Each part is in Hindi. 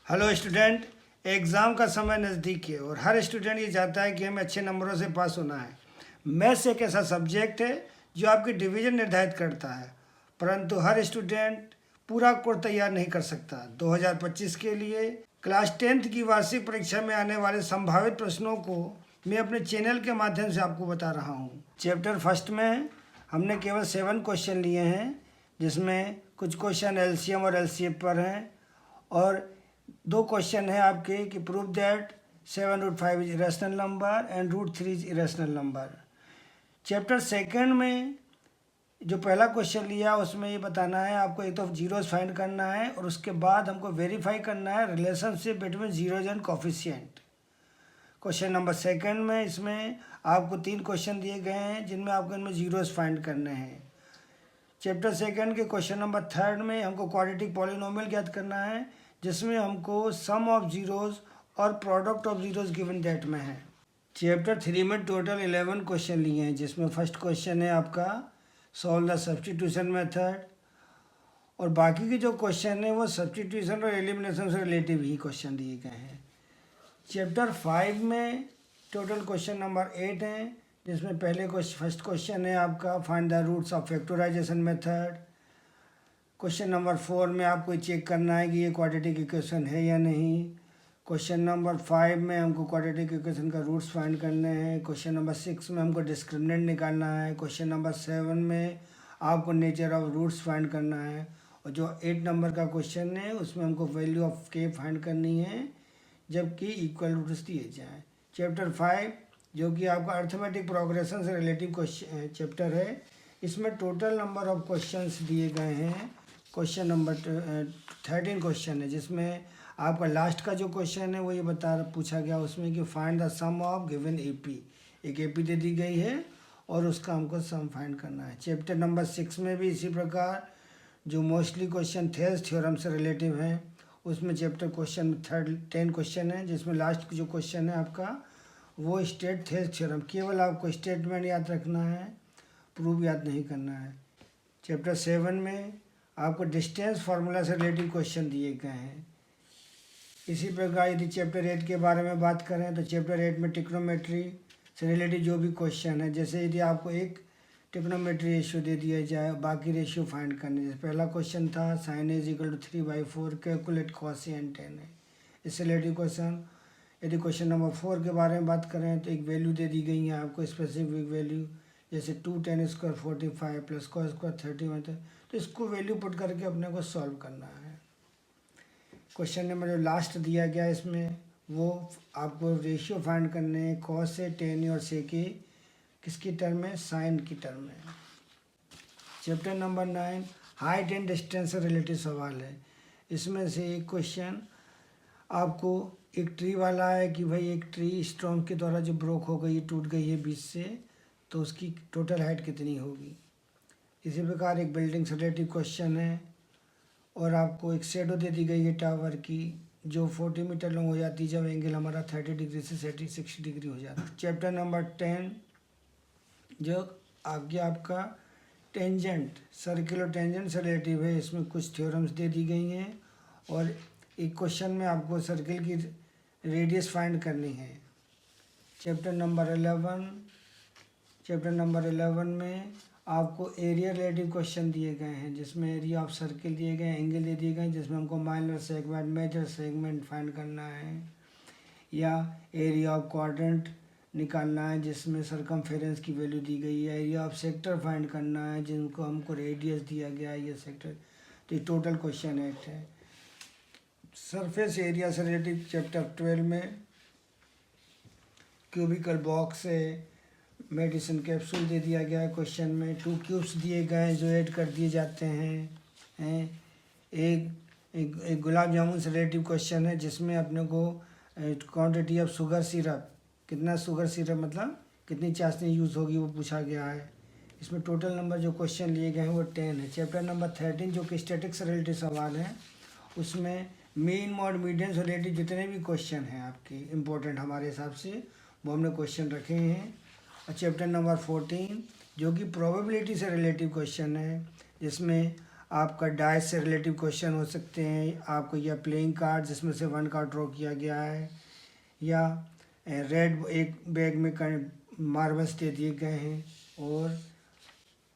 हेलो स्टूडेंट, एग्ज़ाम का समय नज़दीक है और हर स्टूडेंट ये चाहता है कि हमें अच्छे नंबरों से पास होना है। मैथ्स एक ऐसा सब्जेक्ट है जो आपकी डिवीज़न निर्धारित करता है, परंतु हर स्टूडेंट पूरा कोर्स तैयार नहीं कर सकता। 2025 के लिए क्लास 10th की वार्षिक परीक्षा में आने वाले संभावित प्रश्नों को मैं अपने चैनल के माध्यम से आपको बता रहा हूँ। चैप्टर फर्स्ट में हमने केवल 7 क्वेश्चन लिए हैं, जिसमें कुछ क्वेश्चन एलसीएम और एलसीएम पर हैं और 2 क्वेश्चन है आपके कि prove that 7√5 is irrational number and √3 is irrational number. Chapter second में जो पहला क्वेश्चन लिया उसमें ये बताना है आपको, एक तो जीरोस फाइंड करना है और उसके बाद हमको वेरीफाई करना है relationship between zeros and coefficient. Question number second में इसमें आपको 3 क्वेश्चन दिए गए हैं जिनमें आपको इनमें जीरोस फाइंड करने हैं। चैप्टर सेकंड के क्वेश्चन नंबर थर्ड में हमको क्वाड्रेटिक पॉलिनोमियल ज्ञात करना है, जिसमें हमको सम ऑफ जीरोज और product of zeros given that में है। चैप्टर 3 में टोटल 11 क्वेश्चन लिए हैं, जिसमें फर्स्ट क्वेश्चन है आपका सॉल्व द सब्स्टिट्यूशन मेथड और बाकी के जो क्वेश्चन है वो सब्स्टिट्यूशन और एलिमिनेशन से रिलेटिव ही क्वेश्चन दिए गए हैं। चैप्टर 5 में टोटल क्वेश्चन नंबर 8 हैं, जिसमें फर्स्ट क्वेश्चन है आपका find the roots of factorization method. Question number 4 में आपको चेक करना है कि ये क्वाड्रेटिक इक्वेशन है या नहीं। क्वेश्चन नंबर 5 में हमको क्वाड्रेटिक इक्वेशन का रूट्स फाइंड करने हैं। क्वेश्चन नंबर 6 में हमको डिस्क्रिमिनेंट निकालना है। क्वेश्चन नंबर 7 में आपको नेचर ऑफ रूट्स फाइंड करना है और जो 8 नंबर का क्वेश्चन है उसमें हमको वैल्यू ऑफ के फाइंड करनी है जबकि इक्वल रूट्स दिए जाएँ। चैप्टर 5 जो कि आपका अर्थमेटिक प्रोग्रेशन से रिलेटिव क्वेश्चन चैप्टर है, इसमें टोटल नंबर ऑफ क्वेश्चंस दिए गए हैं। क्वेश्चन नंबर 13 क्वेश्चन है, जिसमें आपका लास्ट का जो क्वेश्चन है वो ये पूछा गया उसमें कि find the sum of given AP. एक एपी दे दी गई है और उसका हमको सम फाइंड करना है। चैप्टर नंबर 6 में भी इसी प्रकार जो मोस्टली क्वेश्चन थेल्स थ्योरम से रिलेटिव हैं, उसमें चैप्टर क्वेश्चन 10 क्वेश्चन है, जिसमें लास्ट जो क्वेश्चन है आपका वो स्टेट थेल्स थ्योरम। केवल आपको स्टेटमेंट याद रखना है, प्रूफ याद नहीं करना है। चैप्टर 7 में आपको डिस्टेंस फार्मूला से रिलेटिव क्वेश्चन दिए गए हैं। इसी प्रकार यदि चैप्टर 8 के बारे में बात करें तो चैप्टर 8 में ट्रिग्नोमेट्री से रिलेटेड जो भी क्वेश्चन है, जैसे यदि आपको एक ट्रिग्नोमेट्री रेशियो दे दिया जाए, बाकी रेशियो फाइंड करने, जैसे पहला क्वेश्चन था sin is equal to 3/4 calculate cosine tan है, इससे रिलेटिव क्वेश्चन। यदि क्वेश्चन नंबर 4 के बारे में बात करें तो एक वैल्यू दे दी गई है आपको, स्पेसिफिक वैल्यू, जैसे 2 tan square 45 plus cos square 31, तो इसको वैल्यू पुट करके अपने को सॉल्व करना है। क्वेश्चन नंबर जो लास्ट दिया गया इसमें वो आपको रेशियो फाइंड करने हैं cos से, tan और से के किसकी टर्म में, साइन की टर्म में। Chapter number 9 height and distance से रिलेटेड सवाल है। इसमें से एक क्वेश्चन आपको एक ट्री वाला है कि भाई एक ट्री स्टॉर्म के द्वारा जो ब्रोक हो गई, टूट गई है बीच से, तो उसकी टोटल हाइट कितनी होगी। इसी प्रकार एक बिल्डिंग से रिलेटिव क्वेश्चन है और आपको एक शेडो दे दी गई है टावर की जो 40 मीटर लॉन्ग हो जाती है जब एंगल हमारा 30 डिग्री से 60 डिग्री हो जाता है। चैप्टर नंबर 10 जो आगे आपका टेंजेंट, सर्किल और टेंजेंट से रिलेटिव है, इसमें कुछ थ्योरम्स दे दी गई हैं और एक क्वेश्चन में आपको सर्किल की रेडियस फाइंड करनी है। चैप्टर नंबर 11 में आपको एरिया रिलेटिव क्वेश्चन दिए गए हैं, जिसमें एरिया ऑफ सर्किल दिए गए हैं, एंगल दे दिए गए हैं, जिसमें हमको minor segment, major segment find करना है, या एरिया ऑफ क्वाड्रेंट निकालना है जिसमें सरकमफेरेंस की वैल्यू दी गई है, एरिया ऑफ सेक्टर फाइंड करना है जिनको हमको रेडियस दिया गया है, ये सेक्टर। तो ये टोटल क्वेश्चन 8 है। सरफेस एरिया से रिलेटिव चैप्टर 12 में क्यूबिकल बॉक्स है, मेडिसिन कैप्सूल दे दिया गया है क्वेश्चन में, 2 क्यूब्स दिए गए हैं जो ऐड कर दिए जाते हैं। एक गुलाब जामुन से रिलेटिव क्वेश्चन है जिसमें अपने को क्वांटिटी ऑफ शुगर सिरप, कितना शुगर सिरप मतलब कितनी चाशनी यूज़ होगी वो पूछा गया है। इसमें टोटल नंबर जो क्वेश्चन लिए गए हैं वो 10 है। चैप्टर नंबर 13 जो कि स्टैटिक्स से रिलेटेड सवाल है, उसमें मीन मॉड मीडियन से रिलेटेड जितने भी क्वेश्चन हैं आपके इम्पोर्टेंट हमारे हिसाब से वो हमने क्वेश्चन रखे हैं। और चैप्टर नंबर 14 जो कि प्रोबेबिलिटी से रिलेटिव क्वेश्चन है, जिसमें आपका डाइस से रिलेटिव क्वेश्चन हो सकते हैं, आपको या प्लेइंग कार्ड जिसमें से 1 कार्ड ड्रॉ किया गया है, या रेड एक बैग में मार्बल्स दे दिए गए हैं और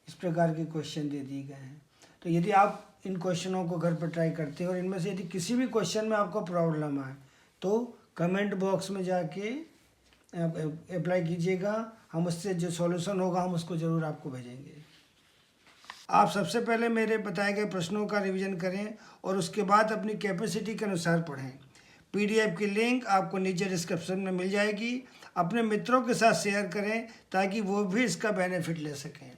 इस प्रकार के क्वेश्चन दे दिए गए हैं। तो यदि आप इन क्वेश्चनों को घर पर ट्राई करते हैं और इनमें से यदि किसी भी क्वेश्चन में आपको प्रॉब्लम आए तो कमेंट बॉक्स में जाके अप्लाई कीजिएगा, हम उससे जो सॉल्यूशन होगा हम उसको ज़रूर आपको भेजेंगे। आप सबसे पहले मेरे बताए गए प्रश्नों का रिवीजन करें और उसके बाद अपनी कैपेसिटी के अनुसार पढ़ें। पीडीएफ की लिंक आपको नीचे डिस्क्रिप्शन में मिल जाएगी। अपने मित्रों के साथ शेयर करें ताकि वो भी इसका बेनिफिट ले सकें।